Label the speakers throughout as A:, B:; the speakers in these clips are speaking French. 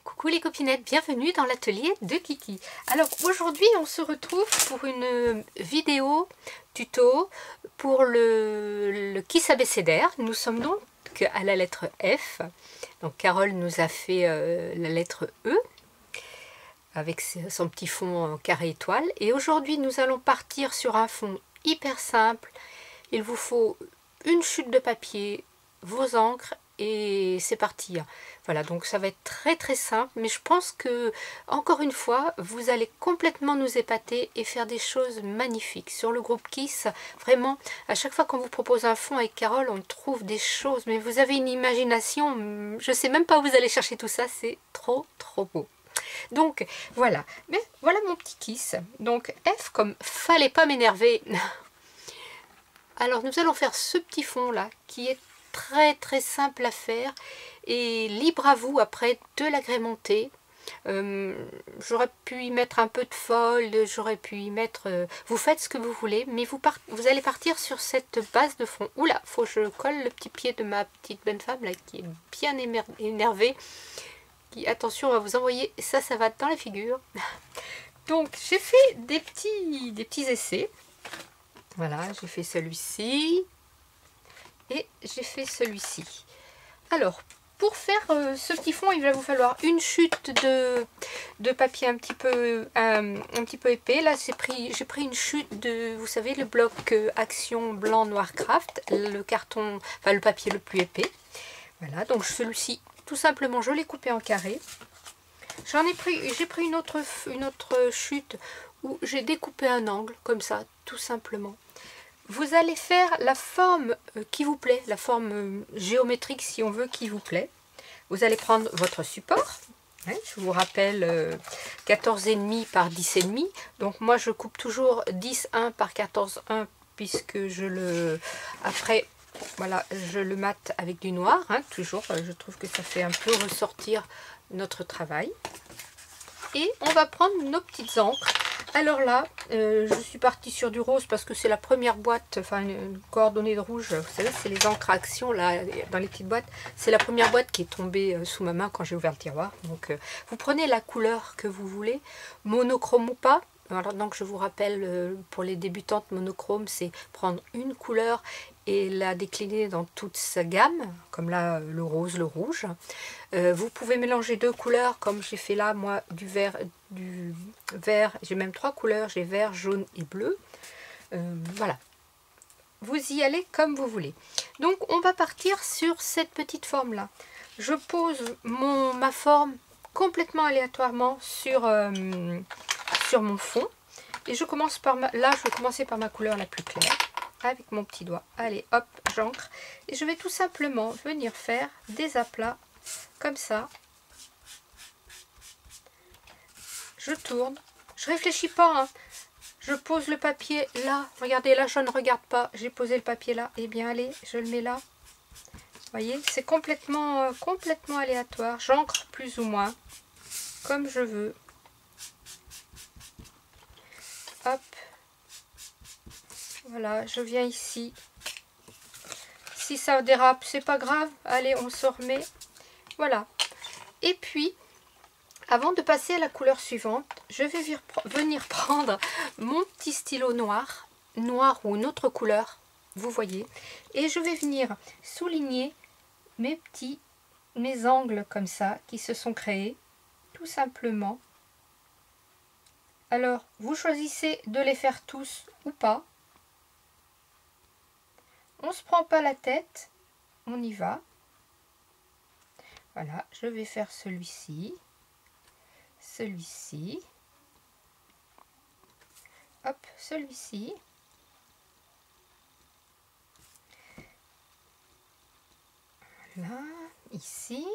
A: Coucou les copinettes, bienvenue dans l'atelier de Kiki. Alors aujourd'hui on se retrouve pour une vidéo tuto pour le Kiss abécédaire. Nous sommes donc à la lettre F. Donc Carole nous a fait la lettre E avec son petit fond en carré étoile. Et aujourd'hui nous allons partir sur un fond hyper simple. Il vous faut une chute de papier, vos encres et c'est parti. Voilà, donc ça va être très simple, mais je pense que, encore une fois, vous allez complètement nous épater et faire des choses magnifiques. Sur le groupe Kiss, vraiment, à chaque fois qu'on vous propose un fond avec Carole, on trouve des choses, mais vous avez une imagination, je sais même pas où vous allez chercher tout ça, c'est trop beau. Donc, voilà, mais voilà mon petit Kiss. Donc, F comme fallait pas m'énerver. Alors, nous allons faire ce petit fond là, qui est très simple à faire et libre à vous après de l'agrémenter. J'aurais pu y mettre un peu de fold, j'aurais pu y mettre... vous faites ce que vous voulez, mais vous allez partir sur cette base de fond. Oula, faut que je colle le petit pied de ma petite bonne femme là, qui est bien énervée. Qui, attention, on va vous envoyer, ça va dans la figure. Donc, j'ai fait des petits essais. Voilà, j'ai fait celui-ci. Et j'ai fait celui-ci. Alors, pour faire ce petit fond, il va vous falloir une chute de papier un petit peu épais. Là, j'ai pris une chute de, vous savez, le bloc Action Blanc Noir Craft, le carton, enfin le papier le plus épais. Voilà, donc celui-ci, tout simplement, je l'ai coupé en carré. J'ai pris une autre chute où j'ai découpé un angle, comme ça, tout simplement. Vous allez faire la forme qui vous plaît, la forme géométrique si on veut qui vous plaît. Vous allez prendre votre support, hein, je vous rappelle 14,5 par 10,5. Donc moi je coupe toujours 10,1 par 14,1 puisque après voilà, je le mate avec du noir, hein, toujours, je trouve que ça fait un peu ressortir notre travail. Et on va prendre nos petites encres. Alors là, je suis partie sur du rose parce que c'est la première boîte, enfin une coordonnée de rouge, vous savez, c'est les encres à action là, dans les petites boîtes. C'est la première boîte qui est tombée sous ma main quand j'ai ouvert le tiroir. Donc vous prenez la couleur que vous voulez, monochrome ou pas. Alors, donc je vous rappelle, pour les débutantes, monochrome, c'est prendre une couleur et la décliner dans toute sa gamme, comme là le rose, le rouge. Vous pouvez mélanger deux couleurs, comme j'ai fait là, moi, du vert, j'ai même trois couleurs, j'ai vert, jaune et bleu. Voilà. Vous y allez comme vous voulez. Donc on va partir sur cette petite forme là. Je pose ma forme complètement aléatoirement sur mon fond. Et je commence là je vais commencer par ma couleur la plus claire. Avec mon petit doigt. Allez, hop, j'ancre. Et je vais tout simplement venir faire des aplats comme ça. Je tourne. Je réfléchis pas, hein. Je pose le papier là. Regardez, là, je ne regarde pas. J'ai posé le papier là. Eh bien, allez, je le mets là. Vous voyez, c'est complètement aléatoire. J'ancre plus ou moins comme je veux. Hop. Voilà, je viens ici. Si ça dérape, c'est pas grave. Allez, on se remet. Voilà. Et puis, avant de passer à la couleur suivante, je vais venir prendre mon petit stylo noir ou une autre couleur, vous voyez. Et je vais venir souligner mes angles comme ça qui se sont créés, tout simplement. Alors, vous choisissez de les faire tous ou pas. On se prend pas la tête, on y va. Voilà, je vais faire celui-ci, celui-ci, hop, celui-ci. Voilà, ici.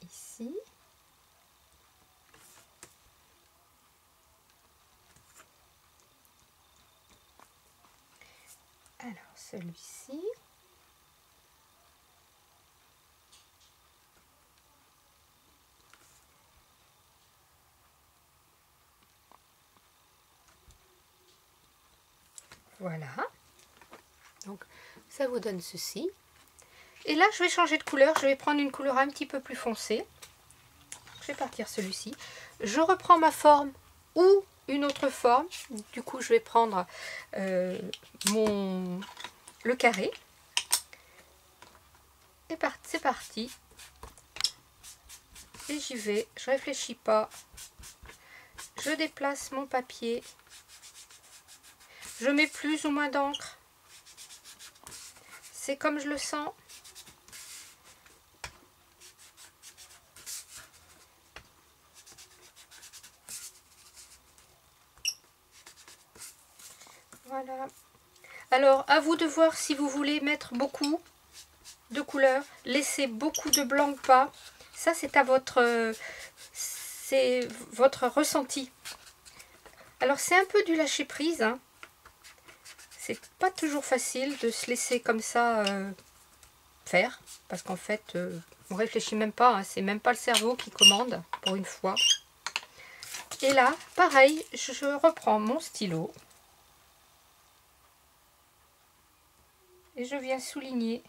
A: Ici. Alors, celui-ci. Voilà. Donc ça vous donne ceci. Et là je vais changer de couleur, je vais prendre une couleur un petit peu plus foncée. Je vais partir celui-ci. Je reprends ma forme ou une autre forme. Du coup je vais prendre le carré. Et c'est parti. Et j'y vais, je réfléchis pas. Je déplace mon papier. Je mets plus ou moins d'encre. C'est comme je le sens. Voilà. Alors, à vous de voir si vous voulez mettre beaucoup de couleurs. Laissez beaucoup de blanc ou pas. Ça, c'est à votre ressenti. Alors, c'est un peu du lâcher prise, hein. C'est pas toujours facile de se laisser comme ça faire. Parce qu'en fait, on réfléchit même pas. Hein, c'est même pas le cerveau qui commande, pour une fois. Et là, pareil, je reprends mon stylo. Et je viens souligner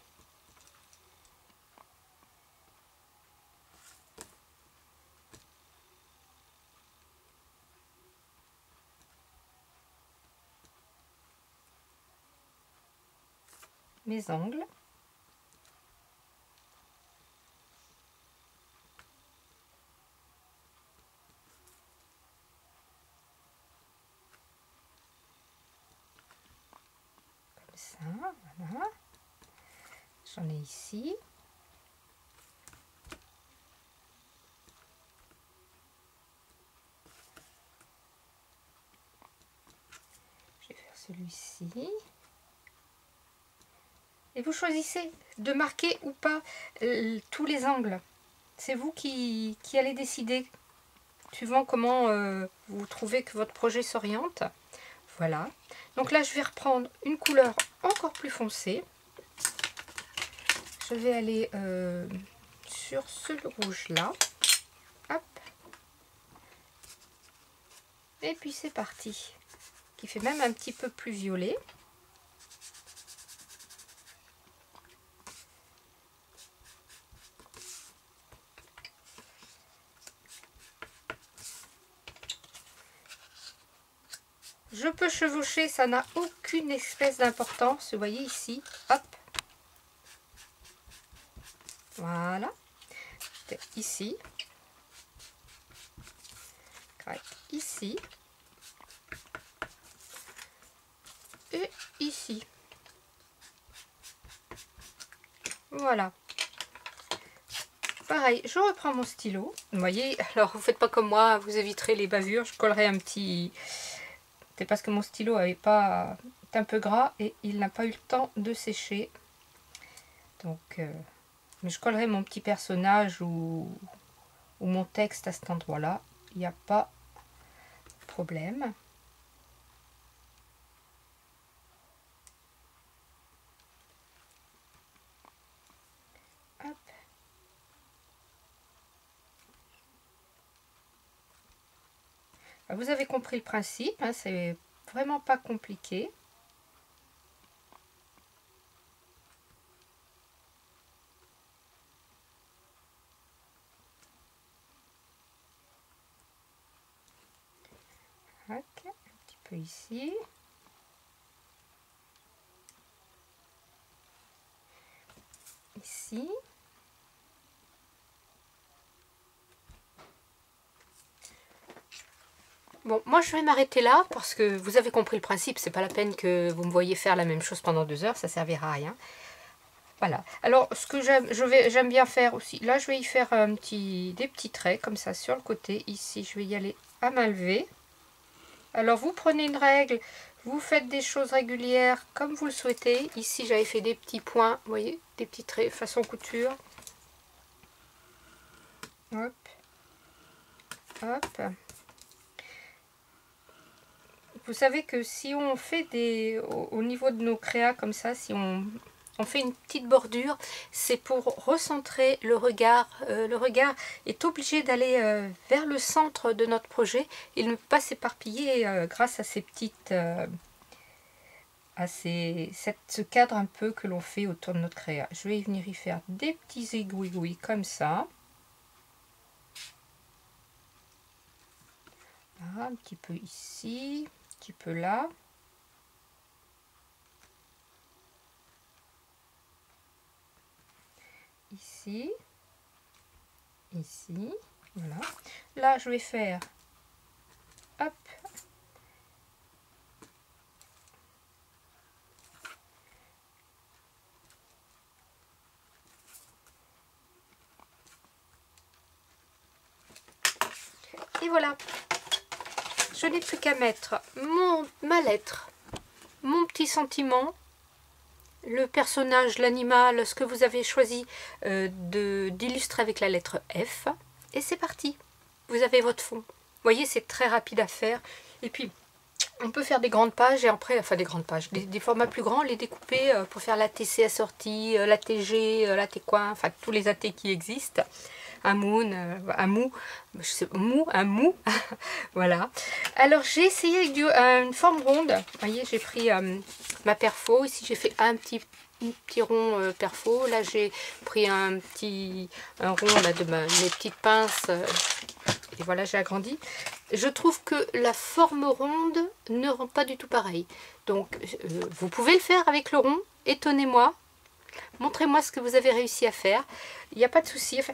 A: mes angles. Comme ça, voilà. J'en ai ici. Je vais faire celui-ci. Et vous choisissez de marquer ou pas tous les angles. C'est vous qui allez décider, suivant comment vous trouvez que votre projet s'oriente. Voilà. Donc là, je vais reprendre une couleur encore plus foncée. Je vais aller sur ce rouge-là. Hop. Et puis c'est parti. Qui fait même un petit peu plus violet. Je peux chevaucher, ça n'a aucune espèce d'importance. Vous voyez ici, hop. Voilà. Ici. Ici. Et ici. Voilà. Pareil, je reprends mon stylo. Vous voyez, alors vous faites pas comme moi, vous éviterez les bavures. Je collerai un petit... C'est parce que mon stylo avait pas... est un peu gras et il n'a pas eu le temps de sécher. Donc, mais je collerai mon petit personnage ou mon texte à cet endroit-là. Il n'y a pas de problème. Hop. Vous avez compris le principe, hein, c'est vraiment pas compliqué. Ok, un petit peu ici. Ici. Bon, moi je vais m'arrêter là parce que vous avez compris le principe. C'est pas la peine que vous me voyez faire la même chose pendant 2 heures, ça servira à rien. Voilà. Alors, ce que j'aime bien faire aussi, là je vais y faire des petits traits comme ça sur le côté. Ici, je vais y aller à main levée. Alors, vous prenez une règle, vous faites des choses régulières comme vous le souhaitez. Ici, j'avais fait des petits points, vous voyez, des petits traits façon couture. Hop. Hop. Vous savez que si on fait au niveau de nos créas comme ça, si on fait une petite bordure, c'est pour recentrer le regard. Le regard est obligé d'aller vers le centre de notre projet. Il ne peut pas s'éparpiller grâce à ces petites à ce cadre un peu que l'on fait autour de notre créa. Je vais venir y faire des petits aiguilles comme ça. Là, un petit peu ici, un petit peu là. Ici, ici, voilà. Là, je vais faire, hop, et voilà. Je n'ai plus qu'à mettre ma lettre, mon petit sentiment, le personnage, l'animal, ce que vous avez choisi d'illustrer avec la lettre F. Et c'est parti. Vous avez votre fond. Vous voyez, c'est très rapide à faire. Et puis, on peut faire des grandes pages et après, enfin des grandes pages, des formats plus grands, les découper pour faire la TC assortie, la TG, la T-coin, enfin tous les AT qui existent. Un moon, un mou, je sais, un mou, voilà. Alors j'ai essayé avec une forme ronde. Vous voyez, j'ai pris ma perfo. Ici j'ai fait un petit rond perfo. Là j'ai pris un rond là, de mes petites pinces. Et voilà, j'ai agrandi. Je trouve que la forme ronde ne rend pas du tout pareil. Donc vous pouvez le faire avec le rond. Étonnez-moi. Montrez-moi ce que vous avez réussi à faire. Il n'y a pas de souci. Enfin,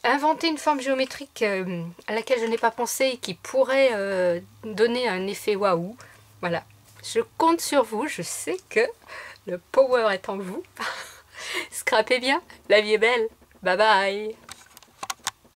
A: inventer une forme géométrique à laquelle je n'ai pas pensé et qui pourrait donner un effet waouh. Voilà, je compte sur vous, je sais que le power est en vous. Scrapez bien, la vie est belle. Bye bye.